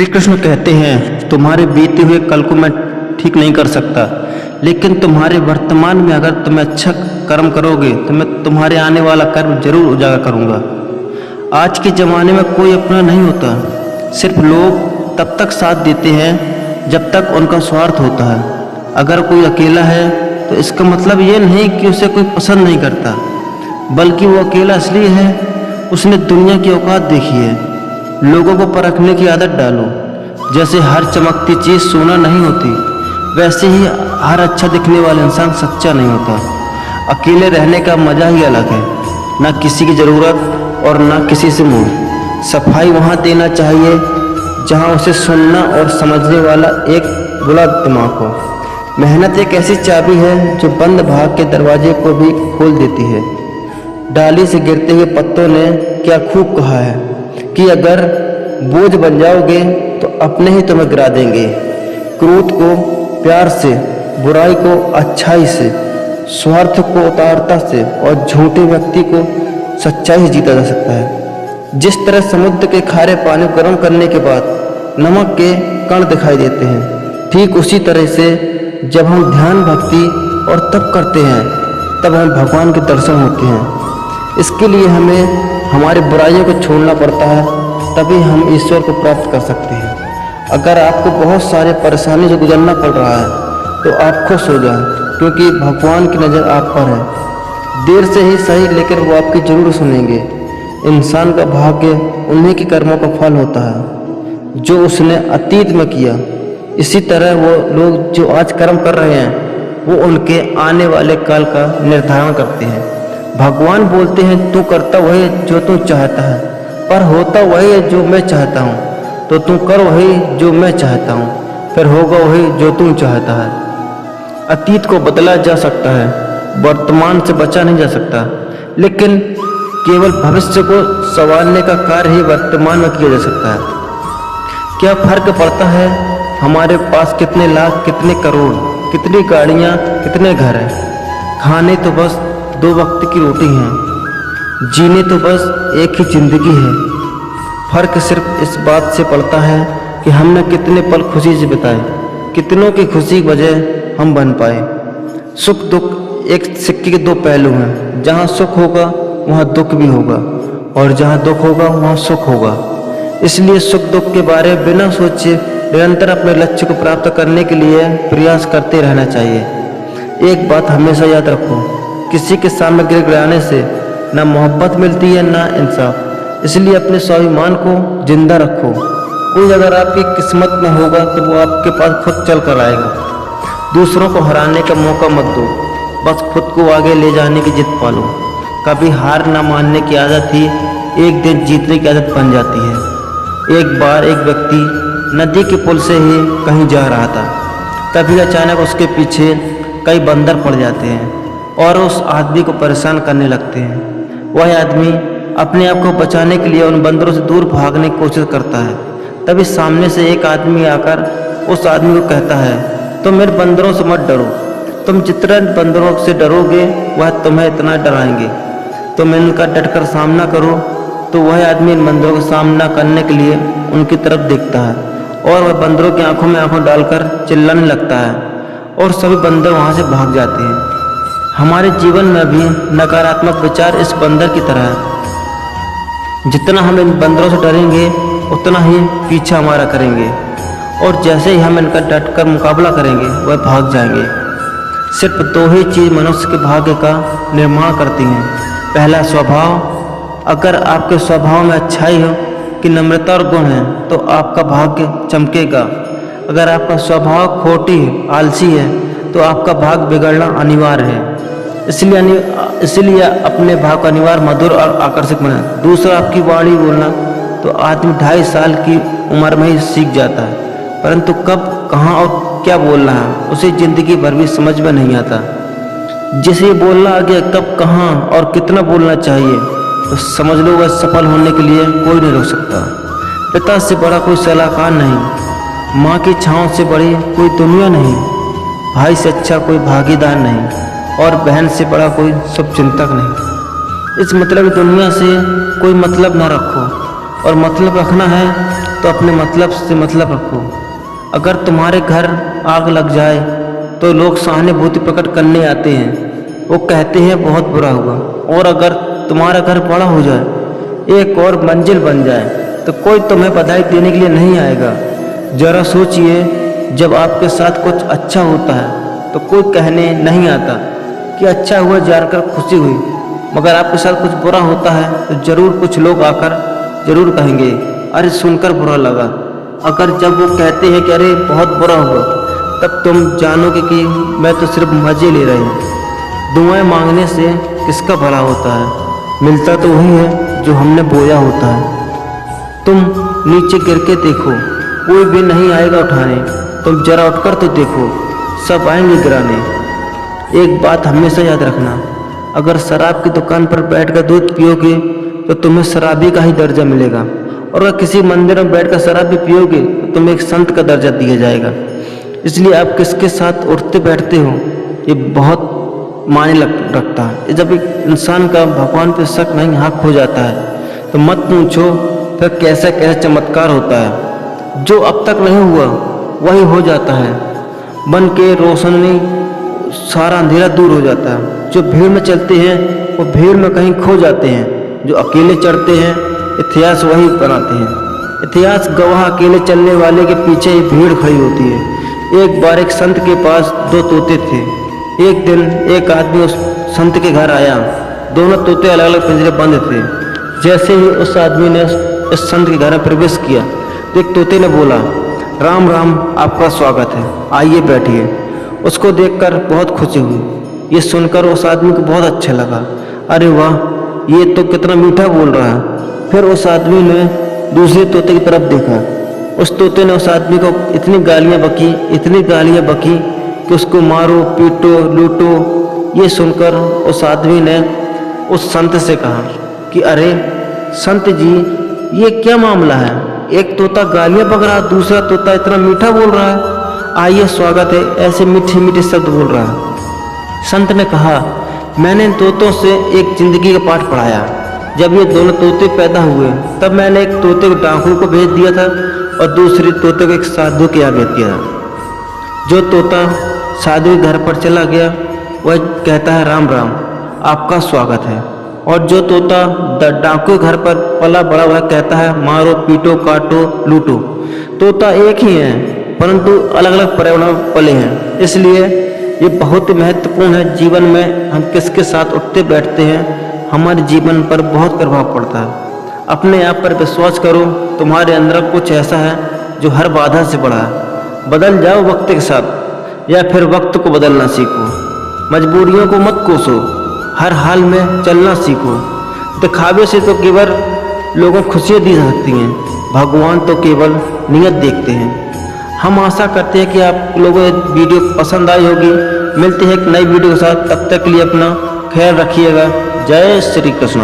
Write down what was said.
श्री कृष्ण कहते हैं, तुम्हारे बीते हुए कल को मैं ठीक नहीं कर सकता, लेकिन तुम्हारे वर्तमान में अगर तुम अच्छा कर्म करोगे तो मैं तुम्हारे आने वाला कर्म जरूर उजागर करूँगा। आज के ज़माने में कोई अपना नहीं होता, सिर्फ लोग तब तक साथ देते हैं जब तक उनका स्वार्थ होता है। अगर कोई अकेला है तो इसका मतलब ये नहीं कि उसे कोई पसंद नहीं करता, बल्कि वो अकेला इसलिए है उसने दुनिया की औकात देखी है। लोगों को परखने की आदत डालो। जैसे हर चमकती चीज़ सोना नहीं होती, वैसे ही हर अच्छा दिखने वाला इंसान सच्चा नहीं होता। अकेले रहने का मज़ा ही अलग है, ना किसी की ज़रूरत और ना किसी से मोह। सफाई वहाँ देना चाहिए जहाँ उसे सुनना और समझने वाला एक बुला दिमाग हो। मेहनत एक ऐसी चाबी है जो बंद भाग के दरवाजे को भी खोल देती है। डाली से गिरते हुए पत्तों ने क्या खूब कहा है कि अगर बोझ बन जाओगे तो अपने ही तुम्हें गिरा देंगे। क्रोध को प्यार से, बुराई को अच्छाई से, स्वार्थ को उदारता से और झूठे व्यक्ति को सच्चाई से जीता जा सकता है। जिस तरह समुद्र के खारे पानी को गर्म करने के बाद नमक के कण दिखाई देते हैं, ठीक उसी तरह से जब हम ध्यान, भक्ति और तप करते हैं तब हमें भगवान के दर्शन होते हैं। इसके लिए हमें हमारी बुराइयों को छोड़ना पड़ता है, तभी हम ईश्वर को प्राप्त कर सकते हैं। अगर आपको बहुत सारे परेशानी से गुजरना पड़ रहा है तो आप खुश हो जाएं, क्योंकि भगवान की नज़र आप पर है। देर से ही सही, लेकिन वो आपकी जरूर सुनेंगे। इंसान का भाग्य उन्हीं के कर्मों का फल होता है जो उसने अतीत में किया। इसी तरह वो लोग जो आज कर्म कर रहे हैं वो उनके आने वाले काल का निर्धारण करते हैं। भगवान बोलते हैं, तू करता वही जो तू चाहता है, पर होता वही है जो मैं चाहता हूँ। तो तू कर वही जो मैं चाहता हूँ, फिर होगा वही जो तू चाहता है। अतीत को बदला जा सकता है, वर्तमान से बचा नहीं जा सकता, लेकिन केवल भविष्य को संवारने का कार्य ही वर्तमान में किया जा सकता है। क्या फर्क पड़ता है हमारे पास कितने लाख, कितने करोड़, कितनी गाड़ियाँ, कितने घर हैं? खाने तो बस 2 वक्त की रोटी है, जीने तो बस एक ही जिंदगी है। फर्क सिर्फ इस बात से पड़ता है कि हमने कितने पल खुशी से बिताए, कितनों की खुशी की वजह हम बन पाए। सुख दुख एक सिक्के के 2 पहलू हैं। जहाँ सुख होगा वहाँ दुख भी होगा, और जहाँ दुख होगा वहाँ सुख होगा। इसलिए सुख दुख के बारे में बिना सोचे निरंतर अपने लक्ष्य को प्राप्त करने के लिए प्रयास करते रहना चाहिए। एक बात हमेशा याद रखो, किसी के सामने गिड़गिड़ाने से ना मोहब्बत मिलती है ना इंसाफ। इसलिए अपने स्वाभिमान को जिंदा रखो। कोई अगर आपकी किस्मत में होगा तो वो आपके पास खुद चल कर आएगा। दूसरों को हराने का मौका मत दो, बस खुद को आगे ले जाने की जिद पालो। कभी हार ना मानने की आदत ही एक दिन जीतने की आदत बन जाती है। एक बार एक व्यक्ति नदी के पुल से ही कहीं जा रहा था, तभी अचानक उसके पीछे कई बंदर पड़ जाते हैं और उस आदमी को परेशान करने लगते हैं। वह आदमी अपने आप को बचाने के लिए उन बंदरों से दूर भागने की कोशिश करता है। तभी सामने से एक आदमी आकर उस आदमी को कहता है, तुम मेरे बंदरों से मत डरो, तुम जितना बंदरों से डरोगे वह तुम्हें इतना डराएंगे। तुम इनका डटकर सामना करो। तो वह आदमी इन बंदरों का सामना करने के लिए उनकी तरफ देखता है और वह बंदरों की आंखों में आंखों डालकर चिल्लाने लगता है और सभी बंदर वहाँ से भाग जाते हैं। हमारे जीवन में भी नकारात्मक विचार इस बंदर की तरह है। जितना हम इन बंदरों से डरेंगे उतना ही पीछा हमारा करेंगे, और जैसे ही हम इनका डटकर मुकाबला करेंगे वह भाग जाएंगे। सिर्फ 2 ही चीज़ मनुष्य के भाग्य का निर्माण करती हैं। पहला, स्वभाव। अगर आपके स्वभाव में अच्छाई हो कि नम्रता और गुण है तो आपका भाग्य चमकेगा। अगर आपका स्वभाव खोटी, आलसी है तो आपका भाग्य बिगड़ना अनिवार्य है। इसलिए अपने भाव को अनिवार्य, मधुर और आकर्षक बनाएं। दूसरा, आपकी वाणी बोलना तो आदमी 2.5 साल की उम्र में ही सीख जाता है, परंतु कब, कहाँ और क्या बोलना है उसे जिंदगी भर भी समझ में नहीं आता। जिसे बोलना आ गया कब, कहाँ और कितना बोलना चाहिए तो समझ लो वह सफल होने के लिए कोई नहीं रोक सकता। पिता से बड़ा कोई सलाहकार नहीं, माँ की छाँव से बड़ी कोई दुनिया नहीं, भाई से अच्छा कोई भागीदार नहीं, और बहन से बड़ा कोई शुभचिंतक नहीं। इस मतलब दुनिया से कोई मतलब ना रखो। और मतलब रखना है तो अपने मतलब से मतलब रखो। अगर तुम्हारे घर आग लग जाए तो लोग सहानुभूति प्रकट करने आते हैं, वो कहते हैं बहुत बुरा हुआ। और अगर तुम्हारा घर बड़ा हो जाए, एक और मंजिल बन जाए, तो कोई तुम्हें बधाई देने के लिए नहीं आएगा। जरा सोचिए, जब आपके साथ कुछ अच्छा होता है तो कोई कहने नहीं आता कि अच्छा हुआ जानकर खुशी हुई, मगर आपके साथ कुछ बुरा होता है तो जरूर कुछ लोग आकर जरूर कहेंगे अरे सुनकर बुरा लगा। अगर जब वो कहते हैं कि अरे बहुत बुरा हुआ, तब तुम जानोगे कि मैं तो सिर्फ मजे ले रही हूँ। दुआएं मांगने से किसका भला होता है? मिलता तो वही है जो हमने बोया होता है। तुम नीचे गिर के देखो, कोई भी नहीं आएगा उठाने। तुम जरा उठकर तो देखो, सब आएंगे गिराने। एक बात हमेशा याद रखना, अगर शराब की दुकान पर बैठकर दूध पियोगे तो तुम्हें शराबी का ही दर्जा मिलेगा, और अगर किसी मंदिर में बैठकर शराब भी पियोगे तो तुम्हें एक संत का दर्जा दिया जाएगा। इसलिए आप किसके साथ उठते बैठते हो ये बहुत मायने रखता है। जब एक इंसान का भगवान पे शक नहीं हक हो जाता है तो मत पूछो फिर कैसे कैसे चमत्कार होता है। जो अब तक नहीं हुआ वही हो जाता है। बन के रोशनी सारा अंधेरा दूर हो जाता है। जो भीड़ में चलते हैं वो भीड़ में कहीं खो जाते हैं। जो अकेले चढ़ते हैं इतिहास वही बनाते हैं। इतिहास गवाह अकेले चलने वाले के पीछे ही भीड़ खड़ी होती है। एक बार एक संत के पास 2 तोते थे। एक दिन एक आदमी उस संत के घर आया। दोनों तोते अलग अलग पिंजरे बंद थे। जैसे ही उस आदमी ने इस संत के घर में प्रवेश किया तो एक तोते ने बोला, राम राम, आपका स्वागत है, आइए बैठिए। उसको देखकर बहुत खुशी हुई। ये सुनकर उस आदमी को बहुत अच्छा लगा। अरे वाह, ये तो कितना मीठा बोल रहा है। फिर उस आदमी ने दूसरे तोते की तरफ देखा। उस तोते ने उस आदमी को इतनी गालियाँ बकी कि उसको मारो, पीटो, लूटो। ये सुनकर उस आदमी ने उस संत से कहा कि अरे संत जी, ये क्या मामला है? एक तोता गालियाँ बक रहा, दूसरा तोता इतना मीठा बोल रहा है। आइए स्वागत है, ऐसे मीठे मीठे शब्द बोल रहा है। संत ने कहा, मैंने इन तोतों से एक जिंदगी का पाठ पढ़ाया। जब ये दोनों तोते पैदा हुए तब मैंने एक तोते को डाकू को भेज दिया था और दूसरे तोते को एक साधु के यहाँ भेज दिया था। जो तोता साधु के घर पर चला गया वह कहता है राम राम, आपका स्वागत है। और जो तोता डाकू के घर पर पला बड़ा वह कहता है मारो, पीटो, काटो, लूटो। तोता एक ही है परंतु अलग अलग पर्यावरण में पले हैं। इसलिए ये बहुत महत्वपूर्ण है। जीवन में हम किसके साथ उठते बैठते हैं हमारे जीवन पर बहुत प्रभाव पड़ता है। अपने आप पर विश्वास करो, तुम्हारे अंदर कुछ ऐसा है जो हर बाधा से बड़ा है। बदल जाओ वक्त के साथ, या फिर वक्त को बदलना सीखो। मजबूरियों को मत कोसो, हर हाल में चलना सीखो। दिखावे से तो केवल लोगों को खुशियाँ दी जा सकती हैं, भगवान तो केवल नियत देखते हैं। हम आशा करते हैं कि आप लोगों को वीडियो पसंद आई होगी। मिलते हैं एक नई वीडियो के साथ, तब तक के लिए अपना ख्याल रखिएगा। जय श्री कृष्ण।